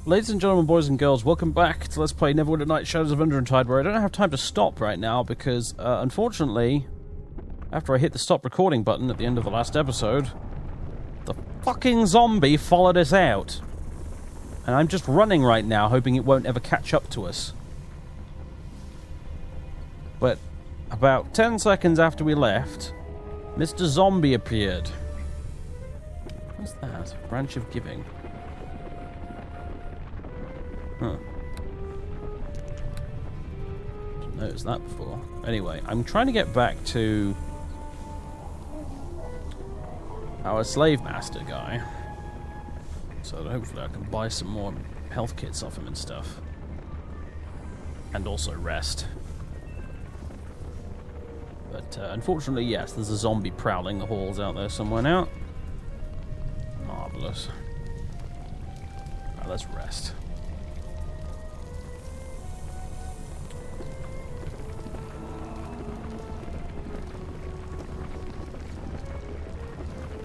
Ladies and gentlemen, boys and girls, welcome back to Let's Play Neverwinter Nights, Shadows of Undrentide, where I don't have time to stop right now because, unfortunately, after I hit the stop recording button at the end of the last episode, the fucking zombie followed us out. And I'm just running right now, hoping it won't ever catch up to us. But about 10 seconds after we left, Mr. Zombie appeared. What's that? Branch of Giving. Huh. Didn't notice that before. Anyway, I'm trying to get back to our slave master guy, so that hopefully I can buy some more health kits off him and stuff. And also rest. But unfortunately, yes, there's a zombie prowling the halls out there somewhere now. Marvellous. Right, let's rest.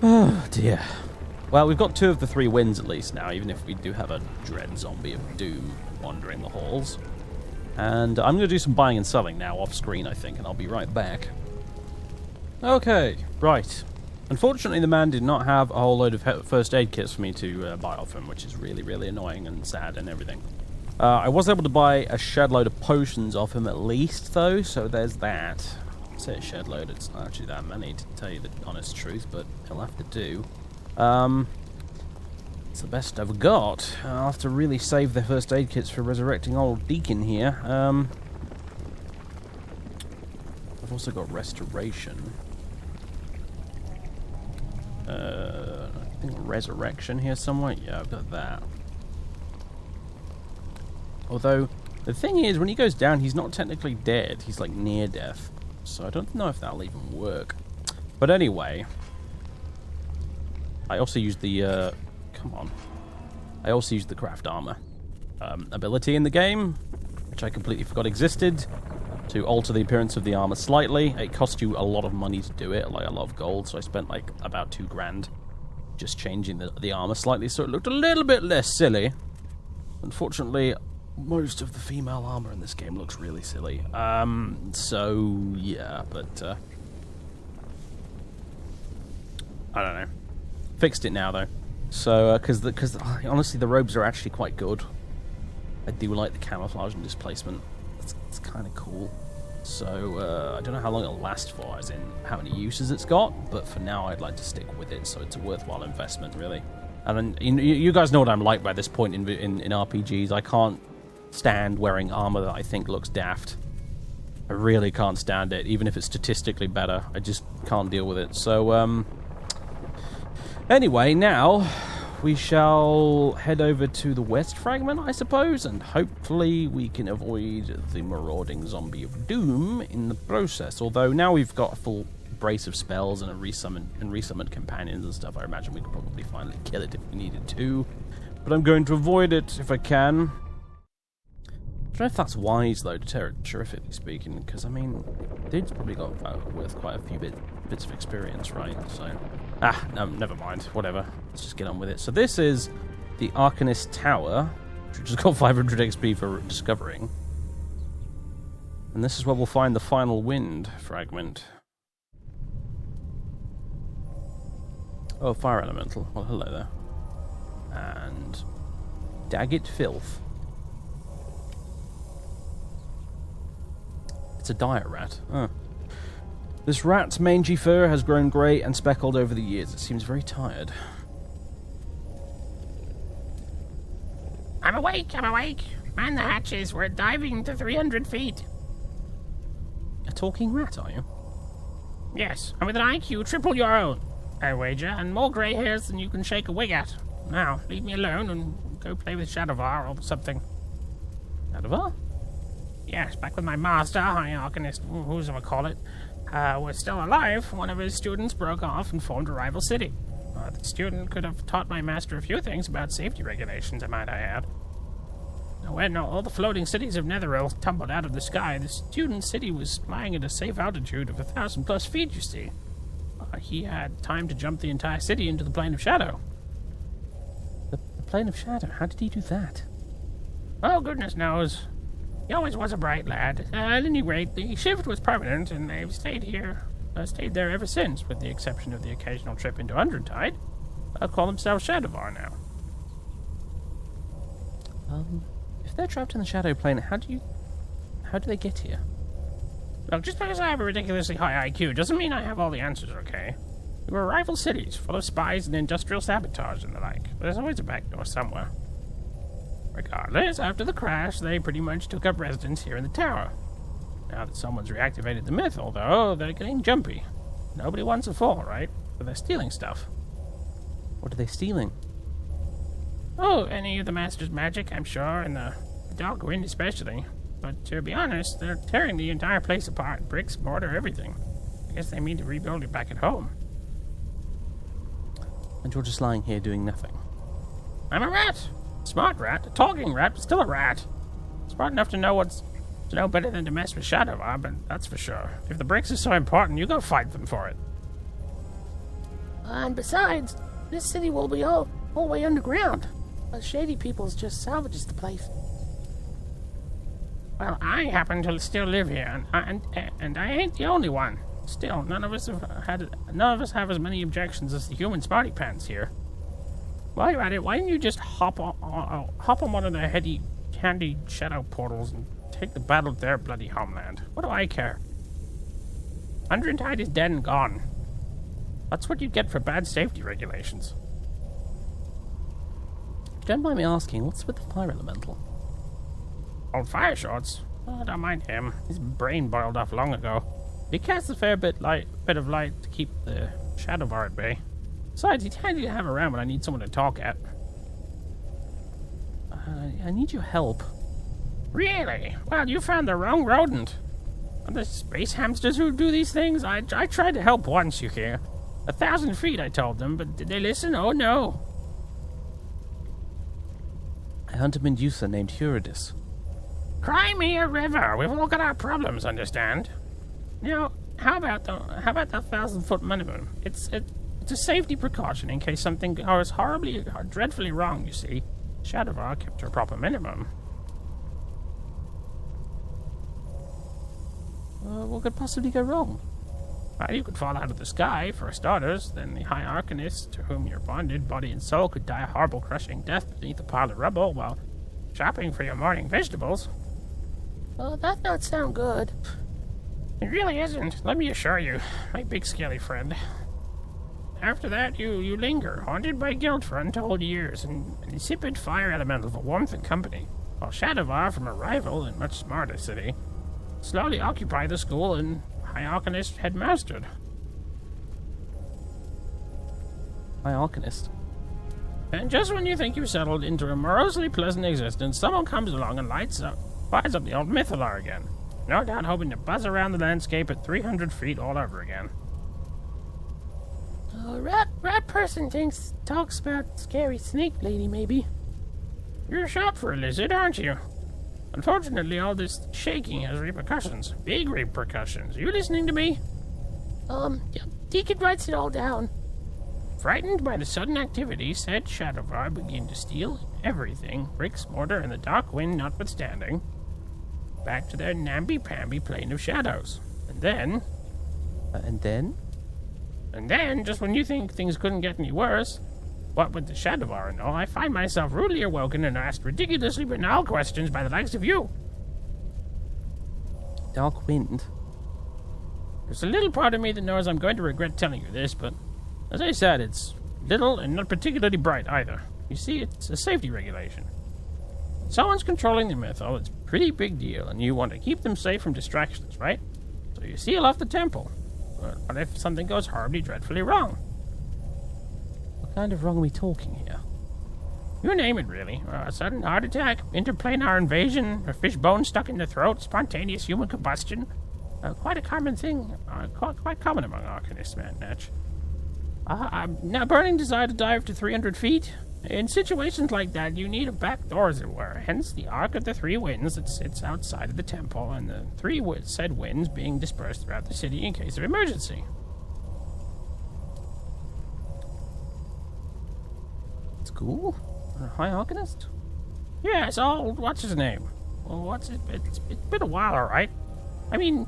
Oh dear. Well, we've got 2 of the 3 wins at least now, even if we do have a dread zombie of doom wandering the halls. And I'm going to do some buying and selling now off screen, I think, and I'll be right back. Okay, right. Unfortunately, the man did not have a whole load of first aid kits for me to buy off him, which is really, really annoying and sad and everything. I was able to buy a shed load of potions off him at least, though, so there's that. I say a shed load, it's not actually that many, to tell you the honest truth, but it'll have to do. It's the best I've got. I'll have to really save the first aid kits for resurrecting old Deacon here. I've also got restoration. I think resurrection here somewhere. Yeah, I've got that. Although, the thing is, when he goes down, he's not technically dead. He's like near death. So I don't know if that'll even work. But anyway, I also used the, I also used the craft armor ability in the game, which I completely forgot existed, to alter the appearance of the armor slightly. It cost you a lot of money to do it, like a lot of gold, so I spent like about 2 grand just changing the armor slightly so it looked a little bit less silly. Unfortunately, most of the female armor in this game looks really silly. So yeah, but I don't know. Fixed it now though. So because honestly the robes are actually quite good. I do like the camouflage and displacement. It's kind of cool. So I don't know how long it'll last for, as in how many uses it's got, but for now I'd like to stick with it. So it's a worthwhile investment, really. And then, you guys know what I'm like by this point in RPGs. I can't stand wearing armor that I think looks daft. I really can't stand it, even if it's statistically better. I just can't deal with it. So, anyway, now we shall head over to the west fragment, I suppose, and hopefully we can avoid the marauding zombie of doom in the process. Although now we've got a full brace of spells and resummoned companions and stuff, I imagine we could probably finally kill it if we needed to. But I'm going to avoid it if I can. I don't know if that's wise, though, terrifically speaking, because, I mean, dude's probably got worth quite a few bits of experience, right? So, no, never mind, whatever. Let's just get on with it. So this is the Arcanist Tower, which has got 500 XP for discovering. And this is where we'll find the final wind fragment. Oh, fire elemental. Well, hello there. And Daggett Filth. It's a dire rat. Oh. This rat's mangy fur has grown grey and speckled over the years. It seems very tired. I'm awake, I'm awake. Man the hatches, we're diving to 300 feet. A talking rat, are you? Yes, and with an IQ triple your own, I wager, and more grey hairs than you can shake a wig at. Now, leave me alone and go play with Shadowvar or something. Shadowvar? Yes, back when my master, High Arcanist, who's-it-call-it, was still alive, one of his students broke off and formed a rival city. The student could have taught my master a few things about safety regulations, I might add. When all the floating cities of Netheril tumbled out of the sky, the student's city was flying at a safe altitude of 1,000+ feet, you see. He had time to jump the entire city into the plane of shadow. The plane of shadow. How did he do that? Oh, goodness knows. He always was a bright lad. At any rate, the shift was permanent, and they've stayed there ever since, with the exception of the occasional trip into Undrentide. They'll call themselves Shadowvar now. If they're trapped in the shadow plane, how do they get here? Look, just because I have a ridiculously high IQ doesn't mean I have all the answers, okay? We were rival cities, full of spies and industrial sabotage and the like. There's always a backdoor somewhere. Regardless, after the crash, they pretty much took up residence here in the tower. Now that someone's reactivated the myth, though, they're getting jumpy. Nobody wants a fall, right? But they're stealing stuff. What are they stealing? Oh, any of the Master's magic, I'm sure, and the Dark Wind especially. But to be honest, they're tearing the entire place apart. Bricks, mortar, everything. I guess they mean to rebuild it back at home. And you're just lying here doing nothing? I'm a rat. Smart rat. A talking rat, but still a rat. Smart enough to know better than to mess with Shadowvar, but that's for sure. If the bricks are so important, you go fight them for it. And besides, this city will be all the way underground. The shady peoples just salvages the place. Well, I happen to still live here, and I ain't the only one. Still, none of us have as many objections as the human smarty pants here. While you're at it, why didn't you just hop on one of the handy shadow portals and take the battle to their bloody homeland? What do I care? Undrentide is dead and gone. That's what you get for bad safety regulations. If you don't mind me asking, what's with the fire elemental? Old Fire Shorts? Oh, don't mind him. His brain boiled off long ago. He casts a fair bit of light to keep the Shadowvar at bay. Besides, he's handy to have around when I need someone to talk at. I need your help. Really? Well, you found the wrong rodent. Are the space hamsters who do these things? I tried to help once, you hear. 1,000 feet, I told them, but did they listen? Oh, no. I hunt a Medusa named Eurydice. Cry me a river. We've all got our problems, understand? Now, how about the 1,000-foot minimum? It's a safety precaution in case something goes horribly or dreadfully wrong, you see. Shadowvar kept to a proper minimum. What could possibly go wrong? Well, you could fall out of the sky, for starters. Then the High Arcanist, to whom you're bonded, body and soul, could die a horrible, crushing death beneath a pile of rubble while shopping for your morning vegetables. That not sound good. It really isn't, let me assure you, my big scaly friend. After that, you linger, haunted by guilt for untold years, and an insipid fire elemental for warmth and company, while Shadowvar, from a rival and much smarter city, slowly occupy the school and High Arcanist had mastered. High Arcanist? And just when you think you've settled into a morosely pleasant existence, someone comes along and fires up the old Mythalar again. No doubt hoping to buzz around the landscape at 300 feet all over again. Rat person talks about scary snake lady, maybe. You're shot for a lizard, aren't you? Unfortunately, all this shaking has repercussions. Big repercussions. Are you listening to me? Deacon writes it all down. Frightened by the sudden activity, said Shadowvar began to steal everything, bricks, mortar, and the dark wind notwithstanding, back to their namby-pamby plane of shadows. And then... And then, just when you think things couldn't get any worse, what with the Shadowvar and all, I find myself rudely awoken and asked ridiculously banal questions by the likes of you. Dark wind? There's a little part of me that knows I'm going to regret telling you this, but as I said, it's little and not particularly bright either. You see, it's a safety regulation. Someone's controlling the mythal, it's a pretty big deal, and you want to keep them safe from distractions, right? So you seal off the temple. But what if something goes horribly, dreadfully wrong? What kind of wrong are we talking here? You name it, really. A sudden heart attack, interplanar invasion, a fish bone stuck in the throat, spontaneous human combustion. Quite a common thing, quite common among Arcanists, man, Natch. Now, burning desire to dive to 300 feet? In situations like that, you need a back door, as it were. Hence the Ark of the Three Winds that sits outside of the temple, and the three said winds being dispersed throughout the city in case of emergency. School? High Arcanist? Yes, what's his name? Well, it's been a while, alright? I mean,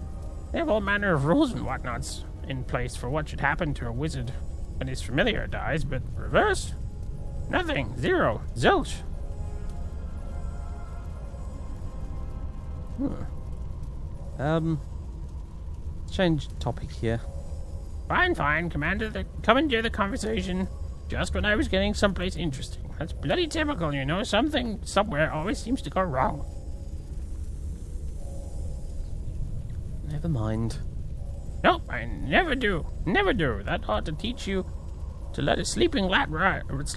they have all manner of rules and whatnots in place for what should happen to a wizard when his familiar dies, but reverse? Nothing. Zero. Zilch. Change topic here. Fine. Commandeer the conversation just when I was getting someplace interesting. That's bloody typical, you know. Something, somewhere, always seems to go wrong. Never mind. Nope, I never do. Never do. That ought to teach you to let a sleeping rat lie. It's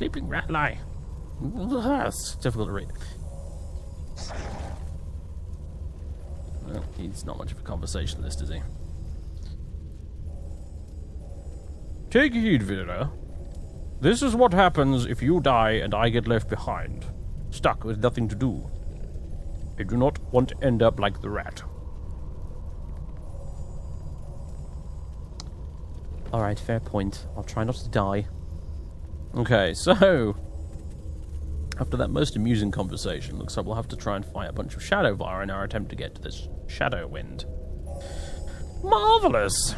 difficult to read. Well, he's not much of a conversationalist, is he? Take heed, Vera. This is what happens if you die and I get left behind, stuck with nothing to do. I do not want to end up like the rat. Alright, fair point. I'll try not to die. Okay, so... after that most amusing conversation, looks like we'll have to try and fight a bunch of Shadow Vire in our attempt to get to this Shadow Wind. Marvellous!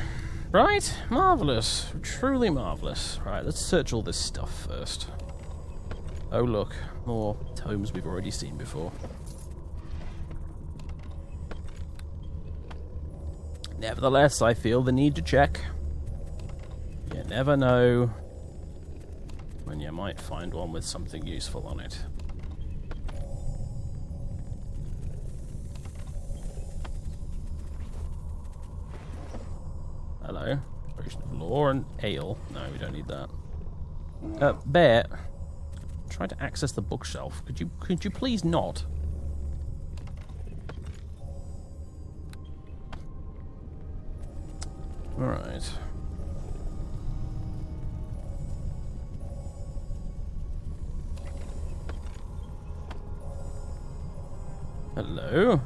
Right? Marvellous. Truly marvellous. Right, let's search all this stuff first. Oh look, more tomes we've already seen before. Nevertheless, I feel the need to check. You never know when you might find one with something useful on it. Hello. Potion of Lore and Ale. No, we don't need that. Bear. Try to access the bookshelf. Could you please not? Alright. Hello.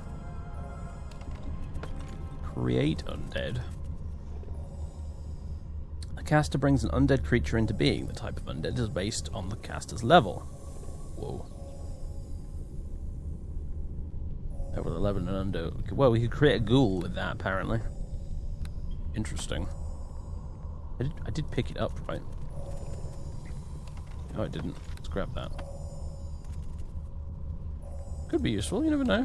Create undead. The caster brings an undead creature into being. The type of undead is based on the caster's level. Whoa. Level 11 and under. Well, we could create a ghoul with that, apparently. Interesting. I did pick it up, right? Oh, I didn't. Let's grab that. Could be useful, you never know.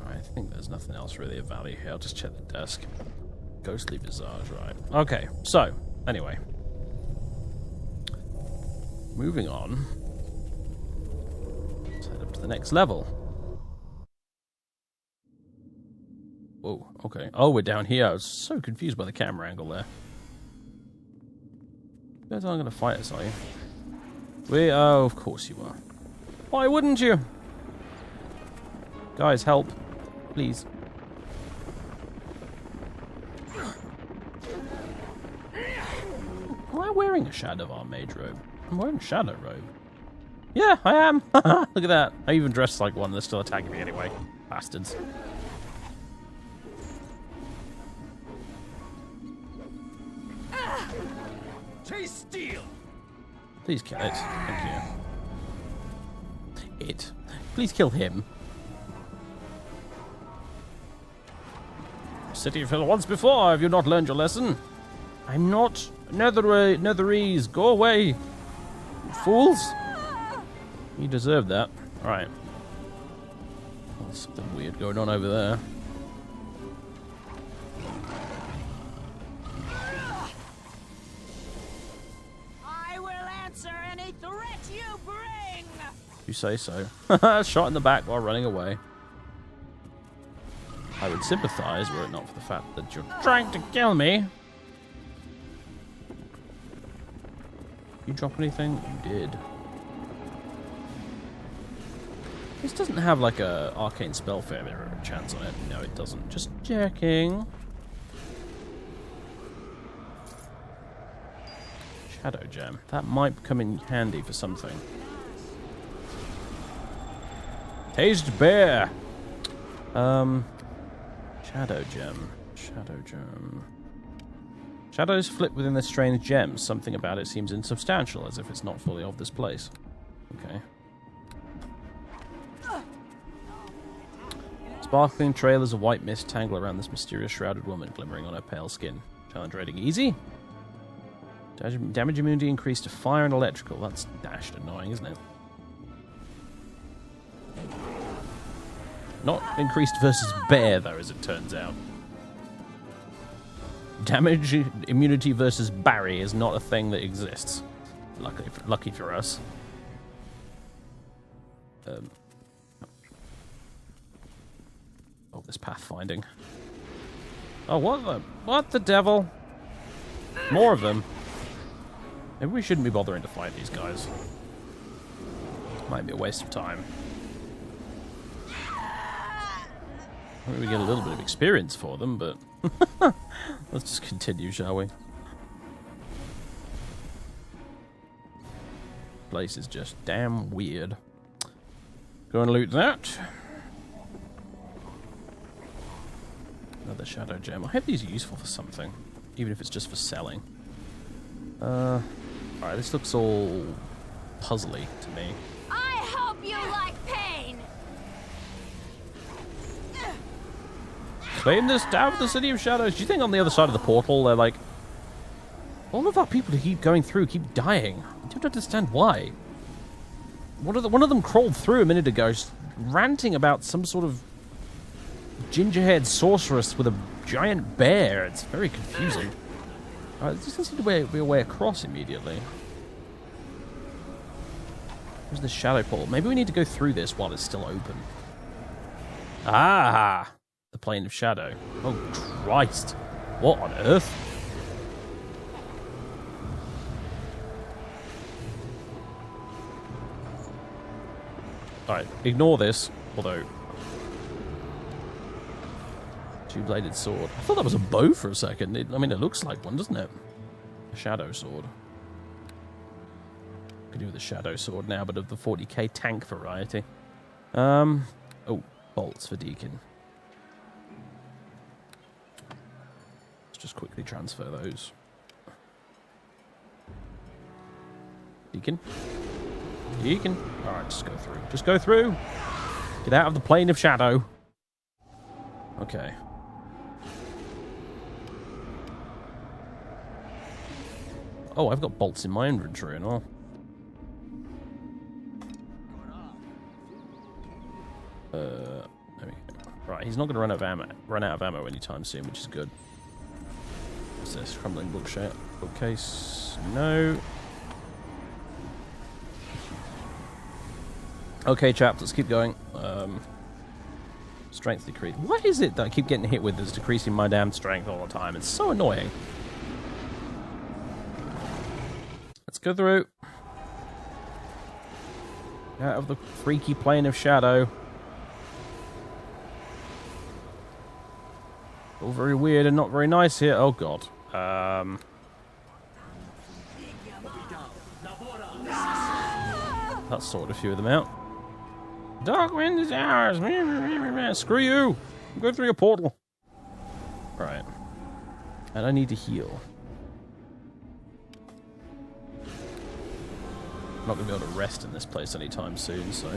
I think there's nothing else really of value here. I'll just check the desk. Ghostly Visage, right. Okay, so, anyway. Moving on. Let's head up to the next level. Whoa, okay. Oh, we're down here. I was so confused by the camera angle there. You guys aren't going to fight us, are you? Oh, of course you are. Why wouldn't you? Guys, help. Please. Am I wearing a Shadow Vire mage robe? I'm wearing a Shadow robe. Yeah, I am. Look at that. I even dressed like one. They're still attacking me anyway. Bastards. Taste steel. Please kill it. Thank you. It. Please kill him. City fell once before. Have you not learned your lesson? I'm not Netherese. Go away, you fools. You deserve that. All right. There's something weird going on over there. I will answer any threat you bring. You say so. Shot in the back while running away. I would sympathize were it not for the fact that you're trying to kill me. You drop anything? You did. This doesn't have like a arcane spell failure chance on it. No, it doesn't. Just checking. Shadow gem. That might come in handy for something. Taste bear. Shadow gem. Shadow gem. Shadows flip within this strange gem. Something about it seems insubstantial, as if it's not fully of this place. Okay. Sparkling trailers of white mist tangle around this mysterious shrouded woman, glimmering on her pale skin. Challenge rating easy. Damage immunity increased to fire and electrical. That's dashed annoying, isn't it? Not increased versus bear, though, as it turns out. Damage immunity versus Barry is not a thing that exists. Lucky for us. Oh, this pathfinding. Oh, what the devil? More of them. Maybe we shouldn't be bothering to fight these guys. Might be a waste of time. Maybe we get a little bit of experience for them, but let's just continue, shall we? Place is just damn weird. Go and loot that. Another shadow gem. I hope these are useful for something, even if it's just for selling. Alright, this looks all puzzly to me. I hope you like pain. Claim this down the City of Shadows. Do you think on the other side of the portal they're like, all of our people who keep going through keep dying? I don't understand why. One of them crawled through a minute ago, just ranting about some sort of ginger-haired sorceress with a giant bear. It's very confusing. There doesn't seem to be a way across immediately. Where's the shadow portal? Maybe we need to go through this while it's still open. Ah! The plane of shadow. Oh, Christ. What on earth? Alright, ignore this. Although... two-bladed sword. I thought that was a bow for a second. I mean, it looks like one, doesn't it? A shadow sword. Could do with a shadow sword now, but of the 40k tank variety. Oh, bolts for Deacon. Let's just quickly transfer those. Deacon? Deacon? Alright, just go through. Just go through! Get out of the plane of shadow. Okay. Oh, I've got bolts in my inventory and all. There we go. Right, he's not going to run out of ammo anytime soon, which is good. What's this? Crumbling bookcase? No. Okay, chaps, let's keep going. Strength decrease. What is it that I keep getting hit with that's decreasing my damn strength all the time? It's so annoying. Let's go through. Out of the freaky plane of shadow. All very weird and not very nice here. Oh god. That sorted a few of them out. Dark wind is ours. Screw you. Go through your portal. Right. And I need to heal. I'm not going to be able to rest in this place anytime soon, so...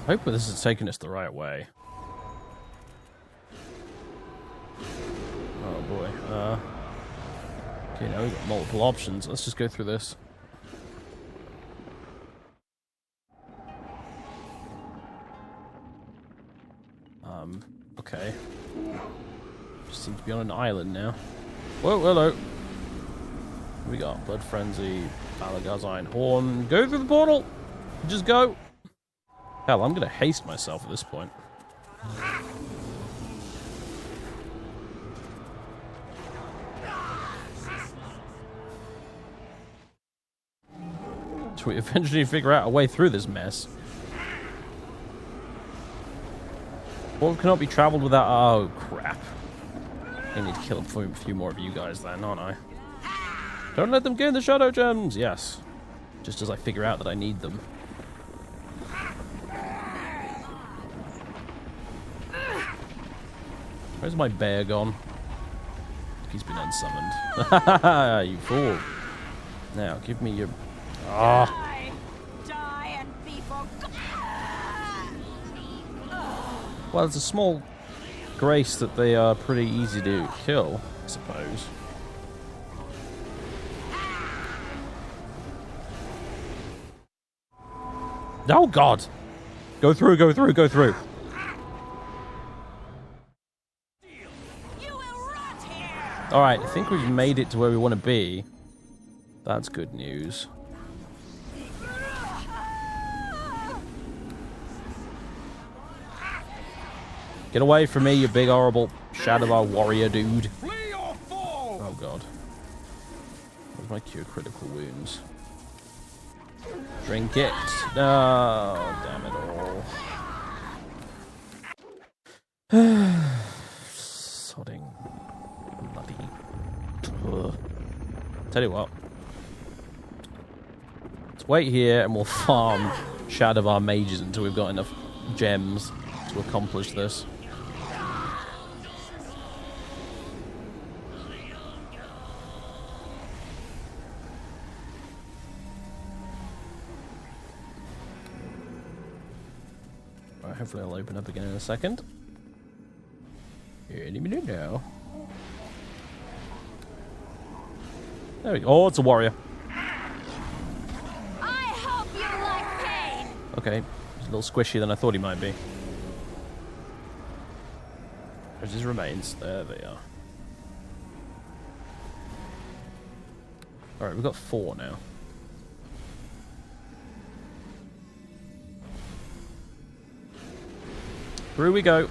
I hope this is taking us the right way. Oh boy. Okay, now we've got multiple options. Let's just go through this. Okay. Just seem to be on an island now. Whoa, hello. Here we got Blood Frenzy, Balagaz Iron Horn. Go through the portal! Just go! Hell, I'm gonna haste myself at this point. So we eventually figure out a way through this mess. What cannot be traveled without... Oh, crap. I need to kill a few more of you guys then, aren't I? Don't let them gain the shadow gems! Yes. Just as I figure out that I need them. Where's my bear gone? He's been unsummoned. You fool. Now, give me your... Ah. Die and be forgotten. Well, it's a small grace that they are pretty easy to kill, I suppose. Oh, God! Go through, go through, go through. Alright, I think we've made it to where we want to be. That's good news. Get away from me, you big horrible Shadow warrior dude. Oh god. Where's my cure critical wounds? Drink it. Oh, damn it all. Sodding. Bloody. Ugh. Tell you what. Let's wait here and we'll farm Shadow mages until we've got enough gems to accomplish this. Right, hopefully I'll open up again in a second. Any minute now. There we go. Oh, it's a warrior. I hope you like pain. Okay, he's a little squishy than I thought he might be. There's his remains. There they are. Alright, we've got 4 now. Through we go.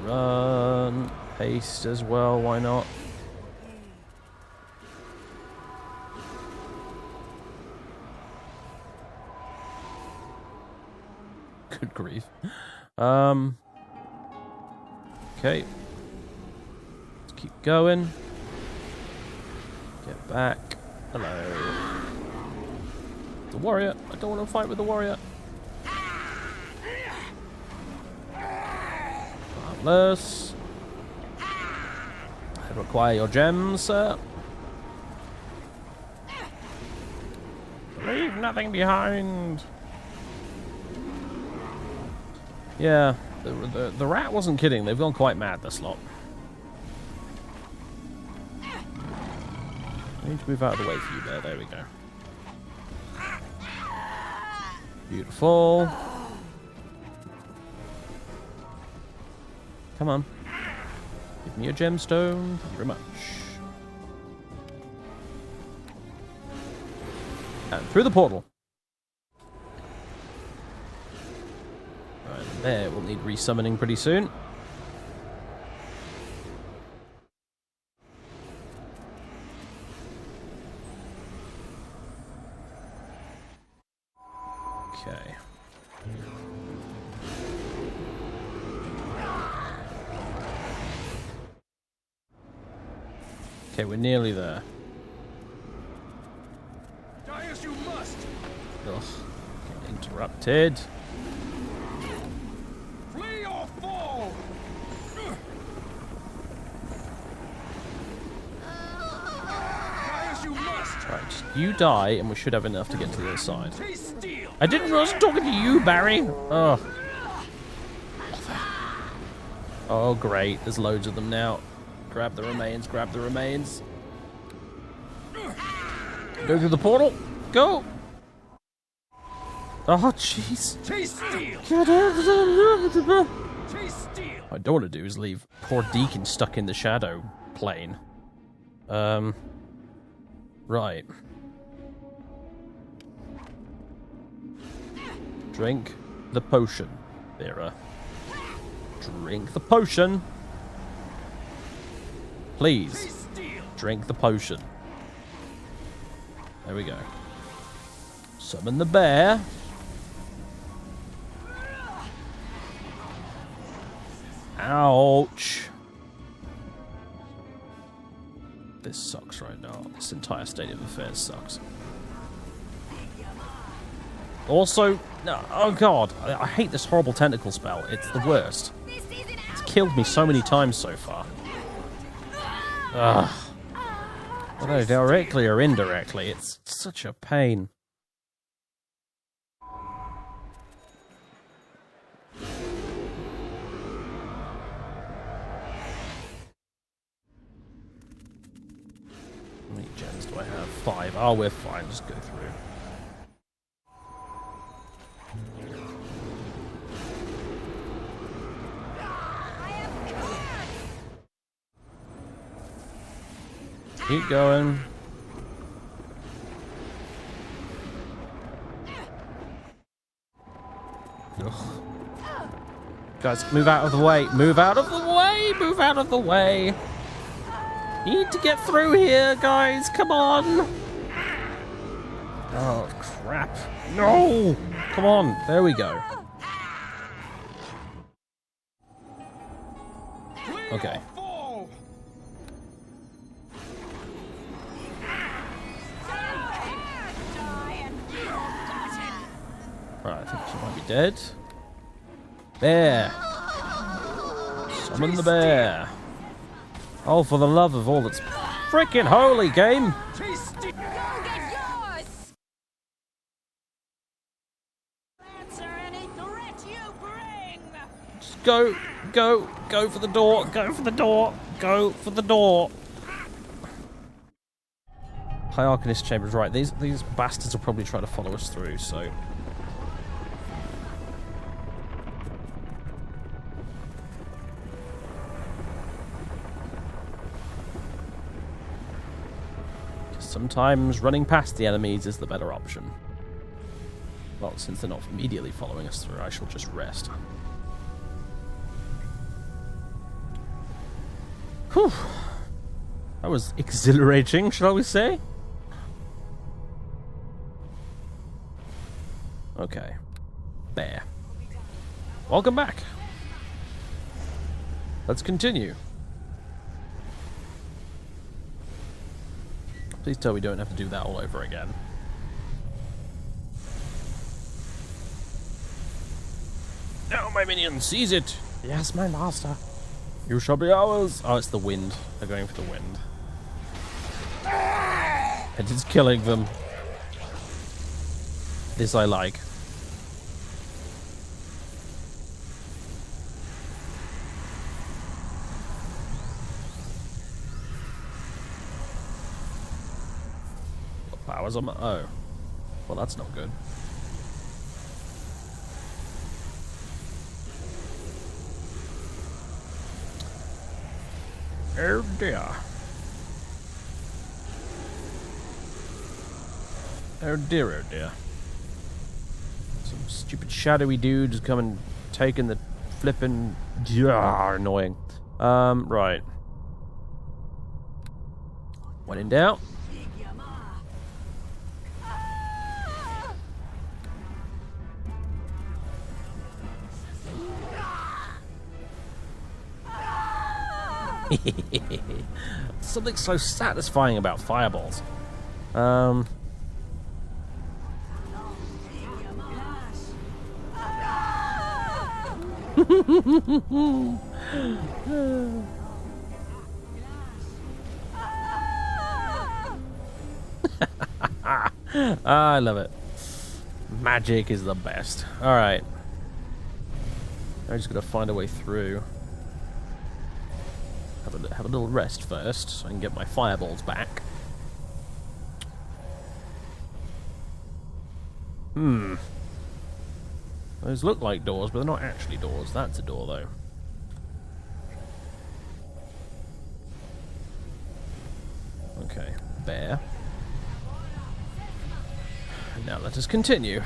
Run. Haste as well, why not? Good grief. Okay. Let's keep going. Get back. Hello. The warrior. I don't want to fight with the warrior. Harmless. I require your gems, sir. Leave nothing behind. Yeah, the rat wasn't kidding. They've gone quite mad, this lot. I need to move out of the way for you there. There we go. Beautiful. Come on. Give me a gemstone. Thank you very much. And through the portal. Right, there. We'll need resummoning pretty soon. Okay. Okay, we're nearly there. Die as you must. Ugh. Getting interrupted. Flee or fall. Die as you must. Right, you die, and we should have enough to get to the other side. Taste steel. I didn't know I was talking to you, Barry. Oh. Oh, great. There's loads of them now. Grab the remains, grab the remains. Go through the portal. Go. Oh, jeez. Taste steel. Taste steel. What I don't want to do is leave poor Deacon stuck in the shadow plane. Right. Drink the potion, Vera. Drink the potion. Please. Drink the potion. There we go. Summon the bear. Ouch. This sucks right now. This entire state of affairs sucks. Also, no, oh god, I hate this horrible tentacle spell. It's the worst. It's killed me so many times so far. Ugh. Whether directly or indirectly, it's such a pain. How many gems do I have? 5. Oh, we're fine. Just go through. Keep going. Ugh. Guys, move out of the way. Move out of the way. Move out of the way. You need to get through here, guys. Come on. Oh, crap. No. Come on. There we go. Okay. Alright, I think she might be dead. Bear! Summon the bear! Oh, for the love of all that's freaking holy, game! Just go, go for the door, go for the door, go for the door! High Arcanist Chamber's right, these bastards will probably try to follow us through, so... Sometimes running past the enemies is the better option. Well, since they're not immediately following us through, I shall just rest. Whew. That was exhilarating, shall we say? Okay. Bear. Welcome back. Let's continue. Please tell we don't have to do that all over again. Now, my minion, seize it! Yes, my master. You shall be ours! Oh, it's the wind. They're going for the wind. It is killing them. This I like. Powers on my... Oh. Well, that's not good. Oh dear. Oh dear, oh dear. Some stupid shadowy dudes coming, taking the flippin'... annoying. Right. When in doubt. Something so satisfying about fireballs. I love it. Magic is the best. Alright. I'm just gonna find a way through. Have a little rest first, so I can get my fireballs back. Those look like doors, but they're not actually doors. That's a door, though. Okay, bear. And now let us continue.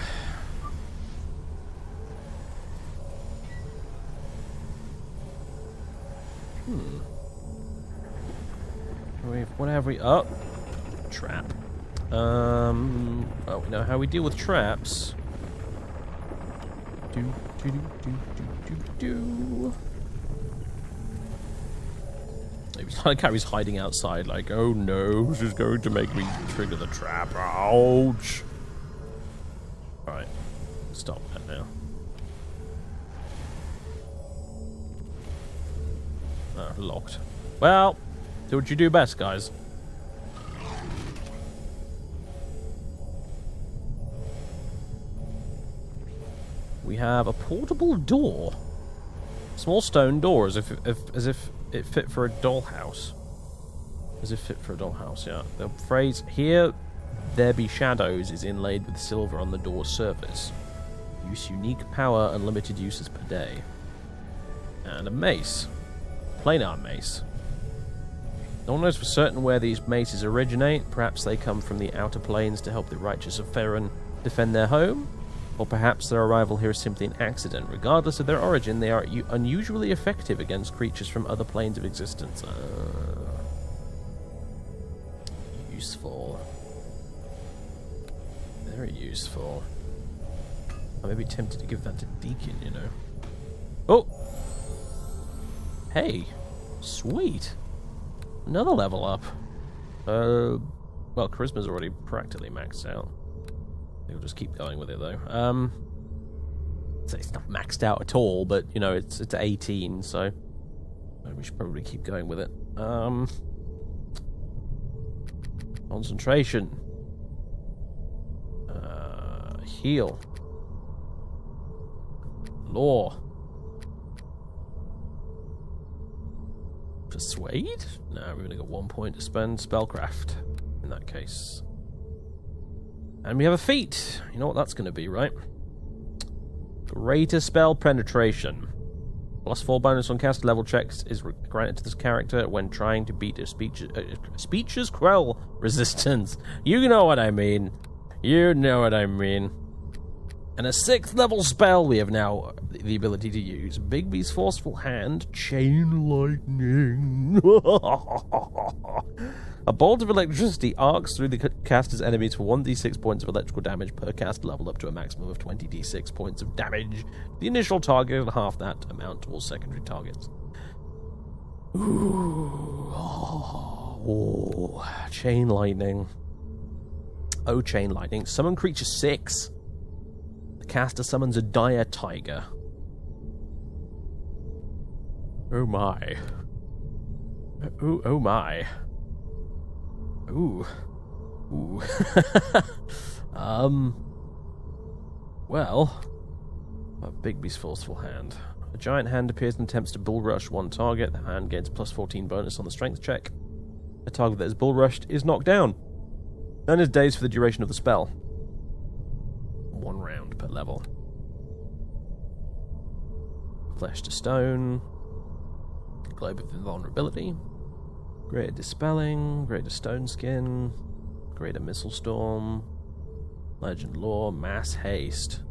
What have we... Oh! Trap. Oh, we know how we deal with traps. I like how he's hiding outside, like, oh no, this is going to make me trigger the trap. Ouch! Alright. Stop that now. Oh, locked. Well, do what you do best, guys. We have a portable door. Small stone door, as if it fit for a dollhouse. As if fit for a dollhouse, yeah. The phrase, "Here there be shadows," is inlaid with silver on the door's surface. Use unique power, unlimited uses per day. And a mace. Planar mace. No one knows for certain where these maces originate. Perhaps they come from the outer planes to help the righteous of Faerun defend their home. Or perhaps their arrival here is simply an accident. Regardless of their origin, they are unusually effective against creatures from other planes of existence. Useful. Very useful. I may be tempted to give that to Deacon, you know. Oh! Hey! Sweet! Another level up. Well, Charisma's already practically maxed out. We'll just keep going with it, though. So it's not maxed out at all, but, you know, it's 18, so we should probably keep going with it. Concentration. Heal. Law. Persuade? No, we're going to get 1 point to spend. Spellcraft, in that case. And we have a feat. You know what that's going to be, right? Greater spell penetration. +4 bonus on cast level checks is granted to this character when trying to beat a speech's quell resistance. You know what I mean. You know what I mean. And a 6th level spell we have now the ability to use. Bigby's Forceful Hand, Chain Lightning. A bolt of electricity arcs through the caster's enemies for 1d6 points of electrical damage per cast level, up to a maximum of 20d6 points of damage. The initial target and half that amount towards secondary targets. Ooh. Oh. Chain Lightning. Oh, Chain Lightning. Summon creature 6. The caster summons a dire tiger. Oh my. Oh my. Ooh. Ooh. Well. Bigby's Forceful Hand. A giant hand appears and attempts to bull rush one target. The hand gains +14 bonus on the strength check. A target that is bull rushed is knocked down and is dazed for the duration of the spell. 1 round per level. Flesh to Stone. Globe of Invulnerability. Greater Dispelling. Greater Stone Skin. Greater Missile Storm. Legend Lore. Mass Haste.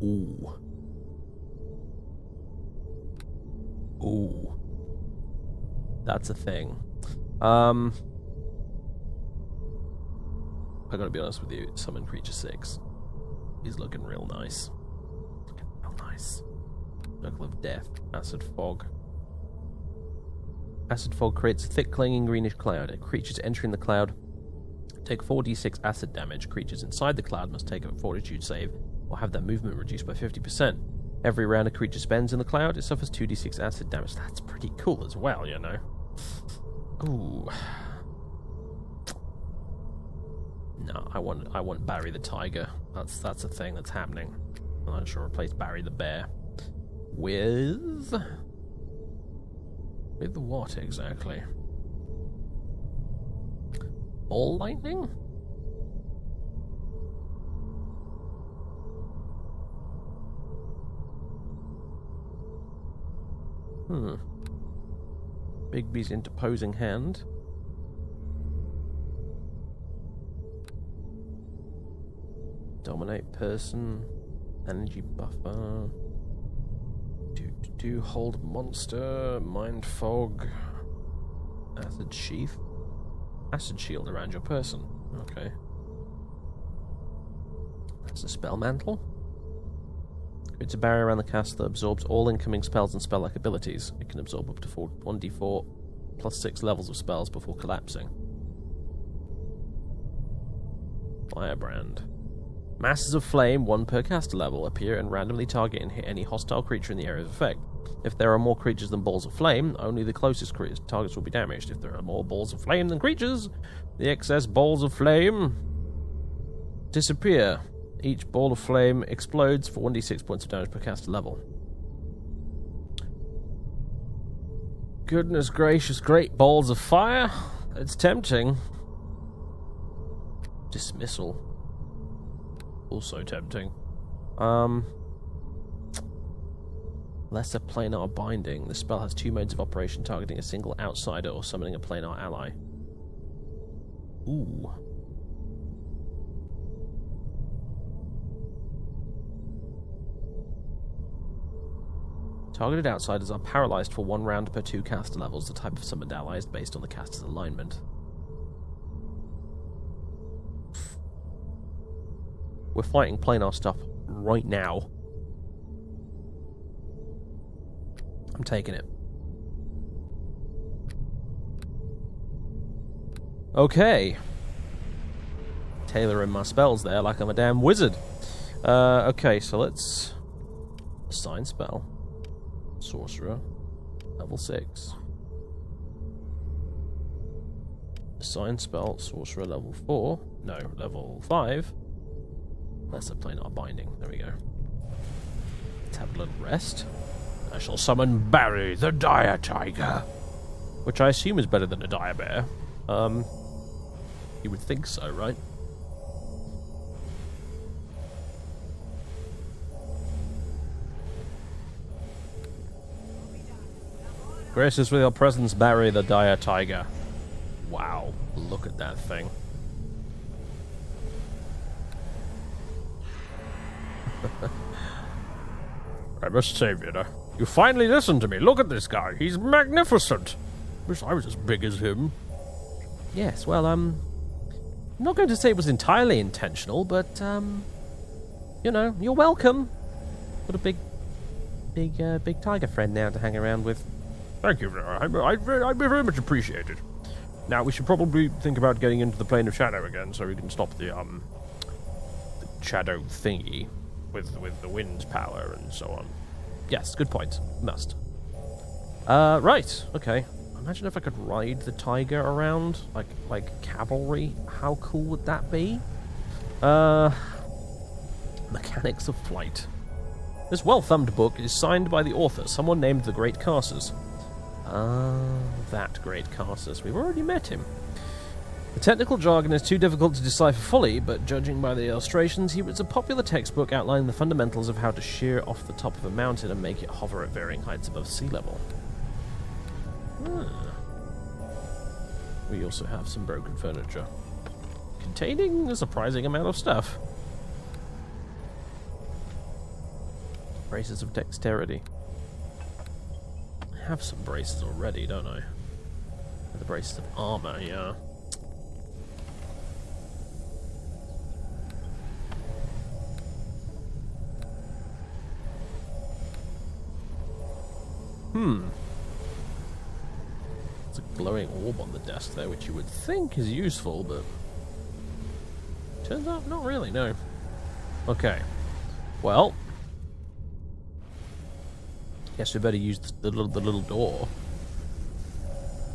Ooh. Ooh. That's a thing. I gotta be honest with you, Summon Creature 6 is looking real nice. Looking real nice. Circle of Death. Acid Fog. Acid Fog creates a thick, clinging greenish cloud. Creatures entering the cloud take 4d6 acid damage. Creatures inside the cloud must take a fortitude save or have their movement reduced by 50%. Every round a creature spends in the cloud, it suffers 2d6 acid damage. That's pretty cool as well, you know. Ooh. No, I want Barry the Tiger. That's a thing that's happening. I should replace Barry the Bear with what exactly? Ball lightning? Bigby's Interposing Hand. Dominate person. Energy buffer. Do hold monster. Mind fog. Acid sheath. Acid shield around your person. Okay. That's a spell mantle. Creates a barrier around the caster that absorbs all incoming spells and spell-like abilities. It can absorb up to 1d4 plus 6 levels of spells before collapsing. Firebrand. Masses of flame, 1 per caster level, appear and randomly target and hit any hostile creature in the area of effect. If there are more creatures than balls of flame, only the closest targets will be damaged. If there are more balls of flame than creatures, the excess balls of flame disappear. Each ball of flame explodes for 1d6 points of damage per caster level. Goodness gracious, great balls of fire. It's tempting. Dismissal. Also tempting. Lesser planar binding. The spell has 2 modes of operation, targeting a single outsider or summoning a planar ally. Ooh. Targeted outsiders are paralyzed for 1 round per 2 caster levels. The type of summoned ally is based on the caster's alignment. We're fighting planar stuff right now. I'm taking it. Okay. Tailoring my spells there like I'm a damn wizard. Okay, so let's assign spell. Sorcerer, level 6. Assign spell, Sorcerer, level 4. No, level 5. Lesser planar binding. There we go. Let's have a little rest. I shall summon Barry, the Dire Tiger. Which I assume is better than a Dire Bear. You would think so, right? Grace us with your presence, Barry, the Dire Tiger. Wow, look at that thing. I must say, Vida, you finally listened to me. Look at this guy. He's magnificent. Wish I was as big as him. Yes, well, I'm not going to say it was entirely intentional, but, you know, you're welcome. Got a big tiger friend now to hang around with. Thank you, I very much appreciate it. Now, we should probably think about getting into the plane of shadow again, so we can stop the shadow thingy with the wind's power and so on. Yes, good point. Must. Right, okay. Imagine if I could ride the tiger around, like cavalry. How cool would that be? Mechanics of Flight. This well-thumbed book is signed by the author, someone named the Great Carsus. That Great Carsus. We've already met him. The technical jargon is too difficult to decipher fully, but judging by the illustrations, he was a popular textbook outlining the fundamentals of how to shear off the top of a mountain and make it hover at varying heights above sea level. We also have some broken furniture, containing a surprising amount of stuff. Braces of dexterity. I have some braces already, don't I? The braces of armor, yeah. There's a glowing orb on the desk there, which you would think is useful, but turns out not really, no. Okay. Well, guess we better use the little door,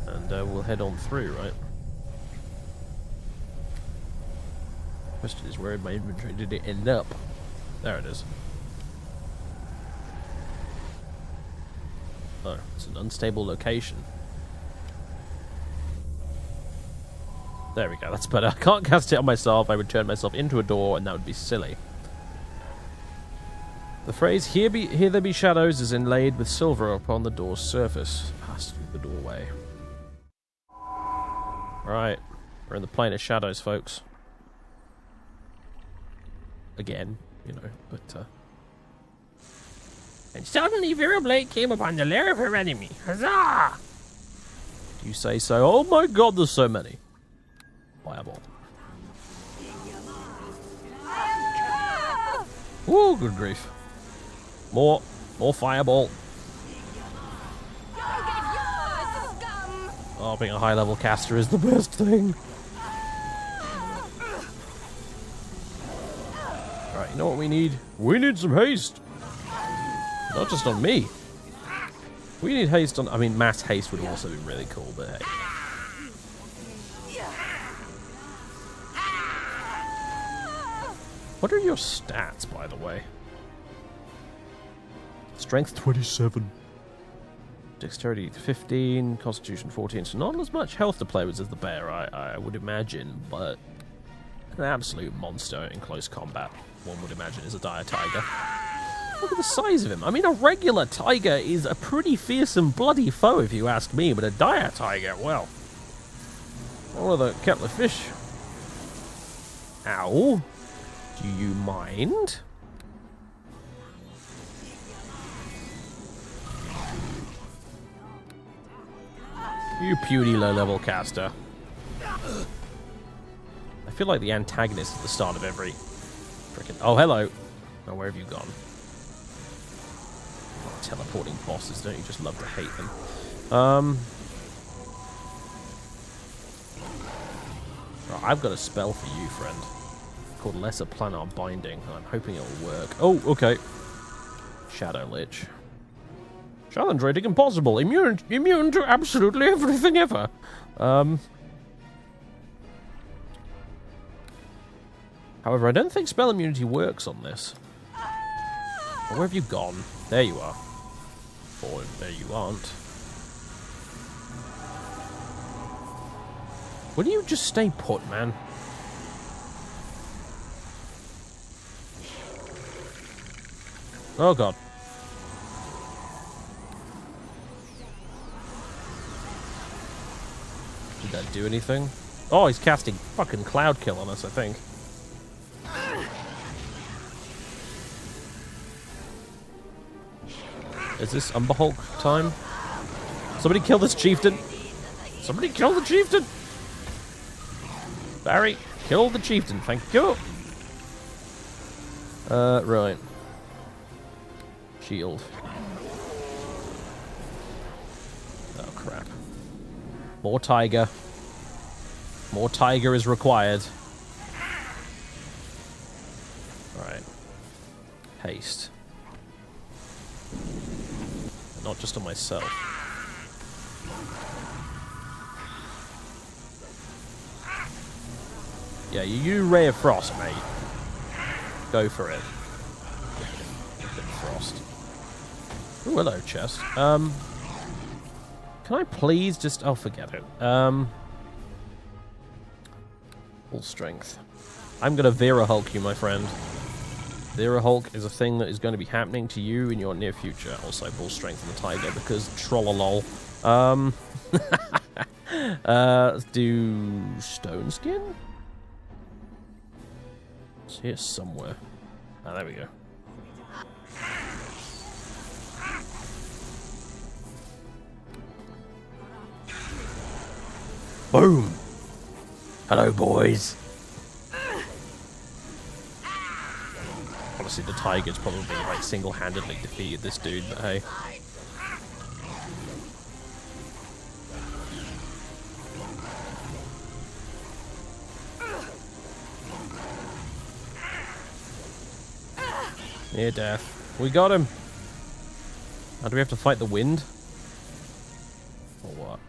and we'll head on through, right? Question is, where in my inventory did it end up? There it is. Oh, it's an unstable location. There we go, that's better. I can't cast it on myself. I would turn myself into a door, and that would be silly. The phrase, here there be shadows, is inlaid with silver upon the door's surface. Pass through the doorway. Right, we're in the plane of shadows, folks. Again, you know, but, And suddenly Viroblade came upon the lair of her enemy. Huzzah! You say so. Oh my god, there's so many. Fireball. Woo, good grief. More fireball. Oh, being a high-level caster is the best thing. You know what we need? We need some haste. Not just on me. We need haste on... I mean, mass haste would also be really cool, but hey. What are your stats, by the way? Strength 27. Dexterity 15. Constitution 14. So not as much health to play with as the bear, I would imagine, but an absolute monster in close combat, one would imagine, is a dire tiger. Look at the size of him. I mean, a regular tiger is a pretty fearsome, bloody foe, if you ask me, but a dire tiger, well... One of the kettle of fish. Ow. Do you mind? You puny low-level caster. I feel like the antagonist at the start of every frickin'... Oh, hello. Now, where have you gone? Teleporting bosses, don't you just love to hate them? Oh, I've got a spell for you, friend. Called Lesser Planar Binding. I'm hoping it'll work. Oh, okay. Shadow Lich. Challenge rating impossible. Immune to absolutely everything ever. However, I don't think spell immunity works on this. Where have you gone? There you are. Or there you aren't. Will you just stay put, man? Oh god. Did that do anything? Oh, he's casting fucking Cloud Kill on us, I think. Is this Umber Hulk time? Somebody kill this chieftain! Somebody kill the chieftain! Barry, kill the chieftain, thank you! Right. Shield. Oh, crap. More tiger. More tiger is required. Alright. Haste. Not just on myself. Yeah, you Ray of Frost, mate. Go for it. Frost. Ooh, hello, chest. Can I please just... Oh, forget it. Full strength. I'm gonna Vera Hulk you, my friend. Vera Hulk is a thing that is going to be happening to you in your near future. Also, full strength on the tiger, because trollolol. Let's do... Stone Skin? It's here somewhere. Ah, there we go. Boom! Hello, boys. Honestly, the tiger's probably like single-handedly defeated this dude, but hey. Near death. We got him! Now do we have to fight the wind? Or what?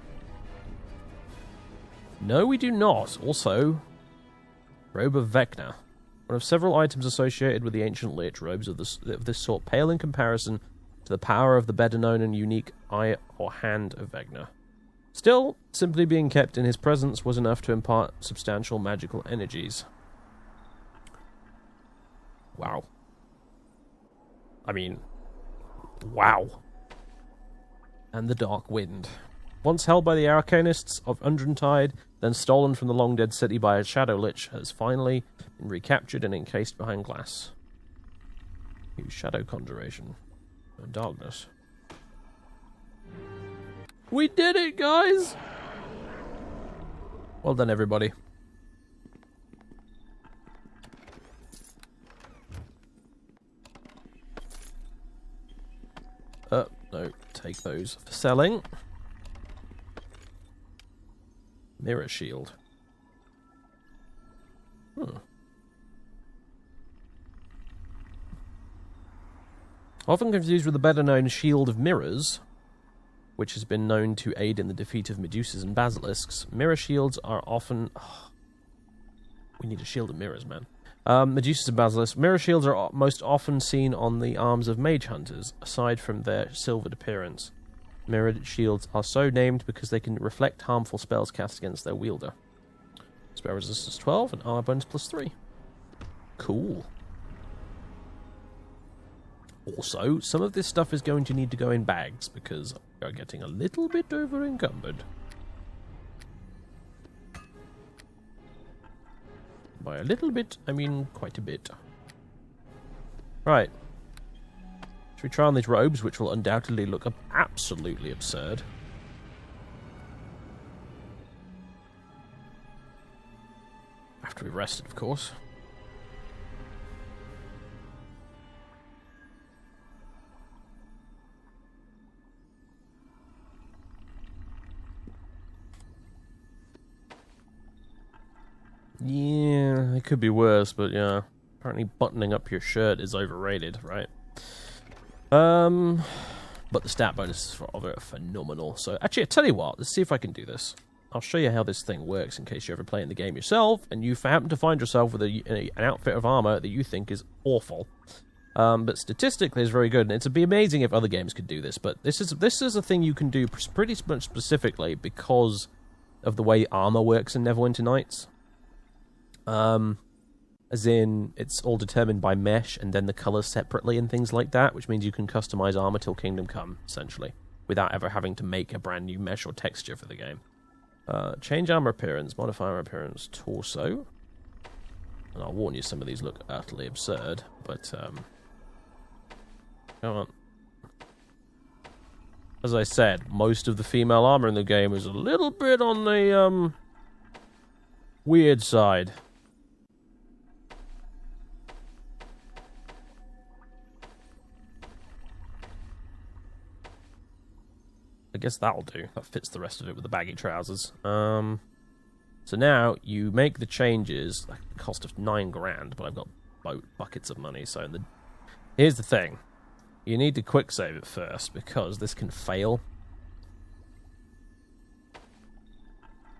No, we do not. Also, Robe of Vecna. One of several items associated with the ancient Lich. Robes of this sort pale in comparison to the power of the better known and unique eye or hand of Vecna. Still, simply being kept in his presence was enough to impart substantial magical energies. Wow. I mean, wow. And the Dark Wind. Once held by the Arcanists of Undrentide, then stolen from the long-dead city by a Shadow Lich, has finally been recaptured and encased behind glass. Use Shadow Conjuration. And darkness. We did it, guys! Well done, everybody. No, take those for selling. Mirror shield. Often confused with the better-known Shield of Mirrors, which has been known to aid in the defeat of Medusas and Basilisks, mirror shields are often... Oh, we need a Shield of Mirrors, man. Medusas and Basilisks. Mirror shields are most often seen on the arms of mage hunters, aside from their silvered appearance. Mirrored shields are so named because they can reflect harmful spells cast against their wielder. Spell resistance 12 and armor bonus +3. Cool. Also, some of this stuff is going to need to go in bags because we are getting a little bit over encumbered. By a little bit, I mean quite a bit. Right. Should we try on these robes, which will undoubtedly look absolutely absurd? After we've rested, of course. Yeah, it could be worse, but yeah. Apparently buttoning up your shirt is overrated, right? But the stat bonuses are phenomenal. So, actually, I tell you what, let's see if I can do this. I'll show you how this thing works in case you're ever playing the game yourself and you happen to find yourself with an outfit of armor that you think is awful. But statistically it's very good, and it'd be amazing if other games could do this, but this is a thing you can do pretty much specifically because of the way armor works in Neverwinter Nights. As in, it's all determined by mesh and then the colors separately and things like that, which means you can customize armor till Kingdom Come, essentially, without ever having to make a brand new mesh or texture for the game. Change armor appearance, modify armor appearance, torso. And I'll warn you, some of these look utterly absurd, but, come on. As I said, most of the female armor in the game is a little bit on the, weird side. I guess that'll do. That fits the rest of it with the baggy trousers. So now you make the changes at the cost of 9 grand, but I've got buckets of money. So here's the thing: you need to quick save it first because this can fail.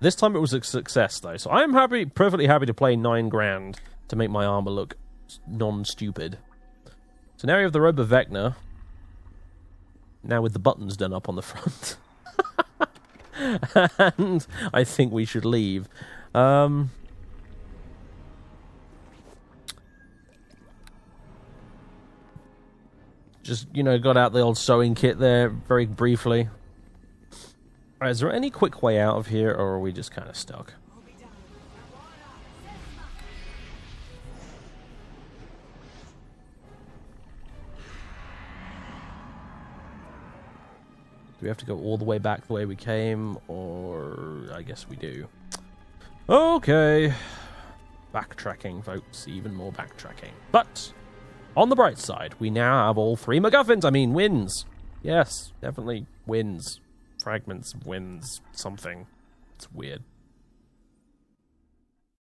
This time it was a success though, so I am perfectly happy to play 9 grand to make my armor look non-stupid. So now we have the robe of Vecna. Now with the buttons done up on the front. And I think we should leave. Just, got out the old sewing kit there very briefly. Alright, is there any quick way out of here, or are we just kind of stuck? Do we have to go all the way back the way we came, or I guess we do. Okay. Backtracking, folks. Even more backtracking. But, on the bright side, we now have all 3 MacGuffins. I mean, wins. Yes, definitely wins. Fragments, wins, something. It's weird.